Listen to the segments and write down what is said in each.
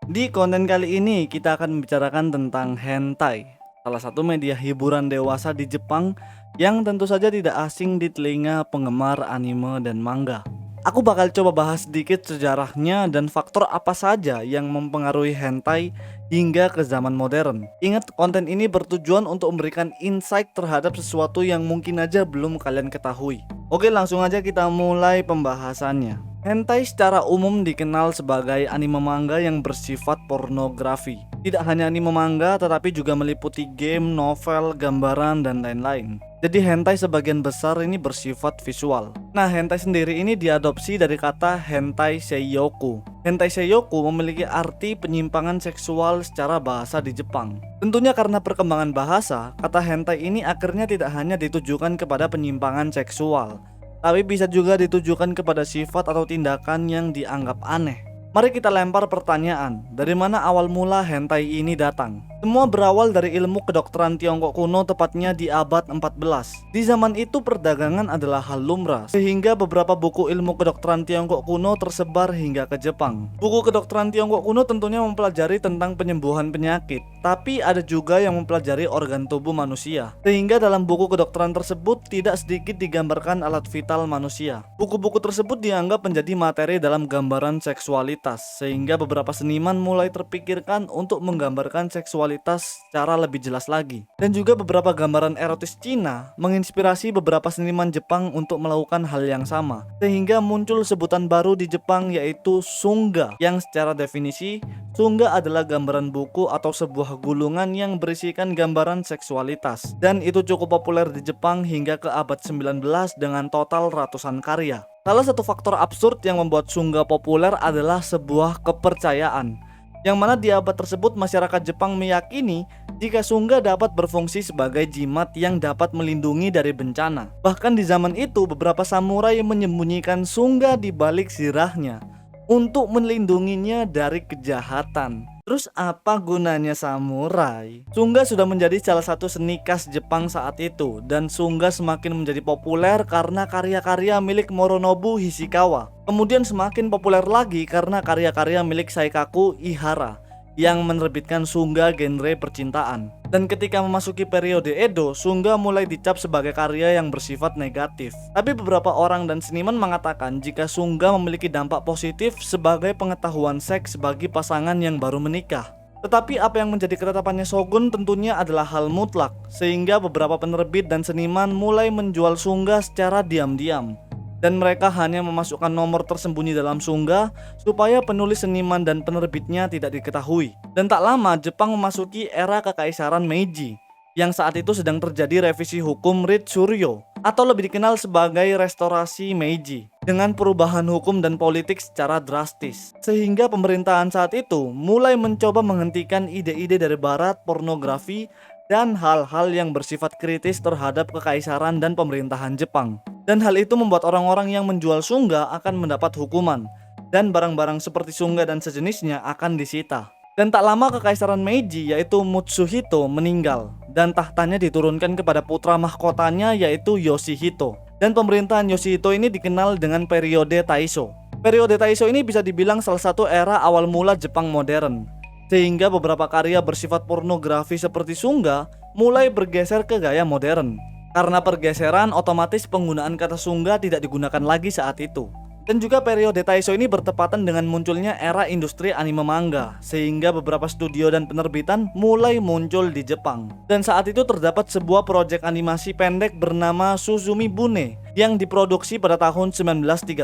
Di konten kali ini kita akan membicarakan tentang hentai, salah satu media hiburan dewasa di Jepang yang tentu saja tidak asing di telinga penggemar anime dan manga. Aku bakal coba bahas sedikit sejarahnya dan faktor apa saja yang mempengaruhi hentai hingga ke zaman modern. Ingat, konten ini bertujuan untuk memberikan insight terhadap sesuatu yang mungkin aja belum kalian ketahui. Oke, langsung aja kita mulai pembahasannya. Hentai secara umum dikenal sebagai anime manga yang bersifat pornografi. Tidak hanya anime manga, tetapi juga meliputi game, novel, gambaran, dan lain-lain. Jadi hentai sebagian besar ini bersifat visual. Nah, hentai sendiri ini diadopsi dari kata hentai seiyoku. Hentai seiyoku memiliki arti penyimpangan seksual secara bahasa di Jepang. Tentunya karena perkembangan bahasa, kata hentai ini akhirnya tidak hanya ditujukan kepada penyimpangan seksual, tapi bisa juga ditujukan kepada sifat atau tindakan yang dianggap aneh. Mari kita lempar pertanyaan, dari mana awal mula hentai ini datang? Semua berawal dari ilmu kedokteran Tiongkok kuno, tepatnya di abad 14. Di zaman itu perdagangan adalah hal lumrah, sehingga beberapa buku ilmu kedokteran Tiongkok kuno tersebar hingga ke Jepang. Buku kedokteran Tiongkok kuno tentunya mempelajari tentang penyembuhan penyakit, tapi ada juga yang mempelajari organ tubuh manusia. Sehingga dalam buku kedokteran tersebut tidak sedikit digambarkan alat vital manusia. Buku-buku tersebut dianggap menjadi materi dalam gambaran seksualitas, sehingga beberapa seniman mulai terpikirkan untuk menggambarkan seksualitas secara lebih jelas lagi. Dan juga beberapa gambaran erotis Cina menginspirasi beberapa seniman Jepang untuk melakukan hal yang sama, sehingga muncul sebutan baru di Jepang, yaitu Shunga, yang secara definisi Shunga adalah gambaran buku atau sebuah gulungan yang berisikan gambaran seksualitas. Dan itu cukup populer di Jepang hingga ke abad 19 dengan total ratusan karya. Salah satu faktor absurd yang membuat Shunga populer adalah sebuah kepercayaan, yang mana di abad tersebut masyarakat Jepang meyakini jika Shunga dapat berfungsi sebagai jimat yang dapat melindungi dari bencana. Bahkan di zaman itu beberapa samurai menyembunyikan Shunga di balik sirahnya untuk melindunginya dari kejahatan. Terus apa gunanya samurai? Shunga sudah menjadi salah satu seni khas Jepang saat itu, dan Shunga semakin menjadi populer karena karya-karya milik Moronobu Hishikawa. Kemudian semakin populer lagi karena karya-karya milik Saikaku Ihara yang menerbitkan Shunga genre percintaan. Dan ketika memasuki periode Edo, Shunga mulai dicap sebagai karya yang bersifat negatif. Tapi beberapa orang dan seniman mengatakan jika Shunga memiliki dampak positif sebagai pengetahuan seks bagi pasangan yang baru menikah. Tetapi apa yang menjadi ketetapannya Shogun tentunya adalah hal mutlak, sehingga beberapa penerbit dan seniman mulai menjual Shunga secara diam-diam. Dan mereka hanya memasukkan nomor tersembunyi dalam Shunga supaya penulis, seniman, dan penerbitnya tidak diketahui. Dan tak lama Jepang memasuki era kekaisaran Meiji, yang saat itu sedang terjadi revisi hukum Ritsuryo, atau lebih dikenal sebagai restorasi Meiji, dengan perubahan hukum dan politik secara drastis. Sehingga pemerintahan saat itu mulai mencoba menghentikan ide-ide dari barat, pornografi, dan hal-hal yang bersifat kritis terhadap kekaisaran dan pemerintahan Jepang. Dan hal itu membuat orang-orang yang menjual Shunga akan mendapat hukuman, dan barang-barang seperti Shunga dan sejenisnya akan disita. Dan tak lama kekaisaran Meiji, yaitu Mutsuhito, meninggal, dan tahtanya diturunkan kepada putra mahkotanya, yaitu Yoshihito. Dan pemerintahan Yoshihito ini dikenal dengan periode Taisho. Periode Taisho ini bisa dibilang salah satu era awal mula Jepang modern, sehingga beberapa karya bersifat pornografi seperti Shunga mulai bergeser ke gaya modern. Karena pergeseran, otomatis penggunaan kata Shunga tidak digunakan lagi saat itu. Dan juga periode Taisho ini bertepatan dengan munculnya era industri anime manga, sehingga beberapa studio dan penerbitan mulai muncul di Jepang. Dan saat itu terdapat sebuah proyek animasi pendek bernama Suzumi Bune yang diproduksi pada tahun 1932.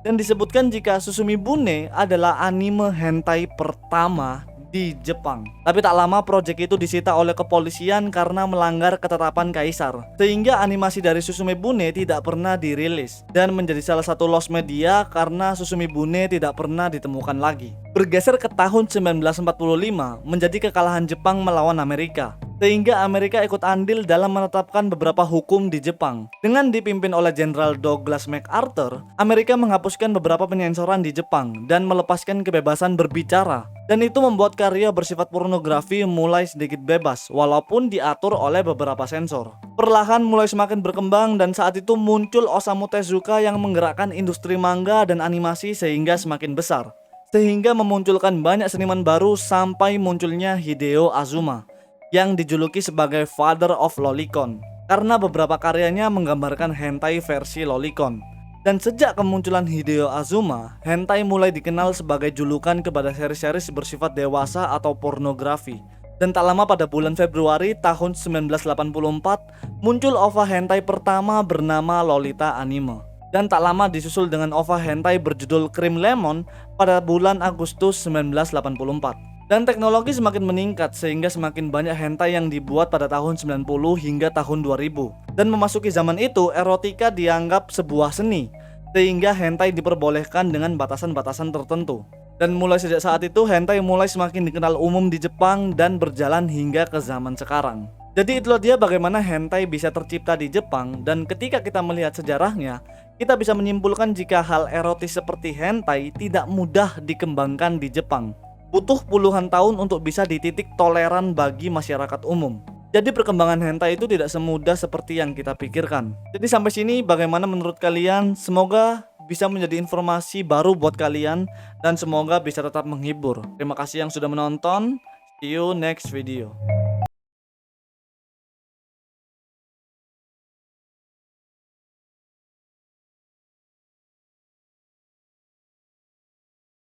Dan disebutkan jika Suzumi Bune adalah anime hentai pertama di Jepang. Tapi tak lama proyek itu disita oleh kepolisian karena melanggar ketetapan kaisar, sehingga animasi dari Suzume Bune tidak pernah dirilis dan menjadi salah satu lost media karena Suzume Bune tidak pernah ditemukan lagi. Bergeser ke tahun 1945 menjadi kekalahan Jepang melawan Amerika, sehingga Amerika ikut andil dalam menetapkan beberapa hukum di Jepang. Dengan dipimpin oleh Jenderal Douglas MacArthur, Amerika menghapuskan beberapa penyensoran di Jepang dan melepaskan kebebasan berbicara. Dan itu membuat karya bersifat pornografi mulai sedikit bebas, walaupun diatur oleh beberapa sensor. Perlahan mulai semakin berkembang dan saat itu muncul Osamu Tezuka yang menggerakkan industri manga dan animasi sehingga semakin besar. Sehingga memunculkan banyak seniman baru sampai munculnya Hideo Azuma yang dijuluki sebagai Father of Lolicon karena beberapa karyanya menggambarkan hentai versi lolicon. Dan sejak kemunculan Hideo Azuma, hentai mulai dikenal sebagai julukan kepada seri-seri bersifat dewasa atau pornografi. Dan tak lama pada bulan Februari tahun 1984 muncul OVA hentai pertama bernama Lolita Anime. Dan tak lama disusul dengan OVA hentai berjudul Cream Lemon pada bulan Agustus 1984. Dan teknologi semakin meningkat sehingga semakin banyak hentai yang dibuat pada tahun 90 hingga tahun 2000. Dan memasuki zaman itu, erotika dianggap sebuah seni, sehingga hentai diperbolehkan dengan batasan-batasan tertentu. Dan mulai sejak saat itu, hentai mulai semakin dikenal umum di Jepang dan berjalan hingga ke zaman sekarang. Jadi itulah dia bagaimana hentai bisa tercipta di Jepang, dan ketika kita melihat sejarahnya, kita bisa menyimpulkan jika hal erotis seperti hentai tidak mudah dikembangkan di Jepang. Butuh puluhan tahun untuk bisa dititik toleran bagi masyarakat umum. Jadi perkembangan hentai itu tidak semudah seperti yang kita pikirkan. Jadi sampai sini bagaimana menurut kalian? Semoga bisa menjadi informasi baru buat kalian dan semoga bisa tetap menghibur. Terima kasih yang sudah menonton. See you next video.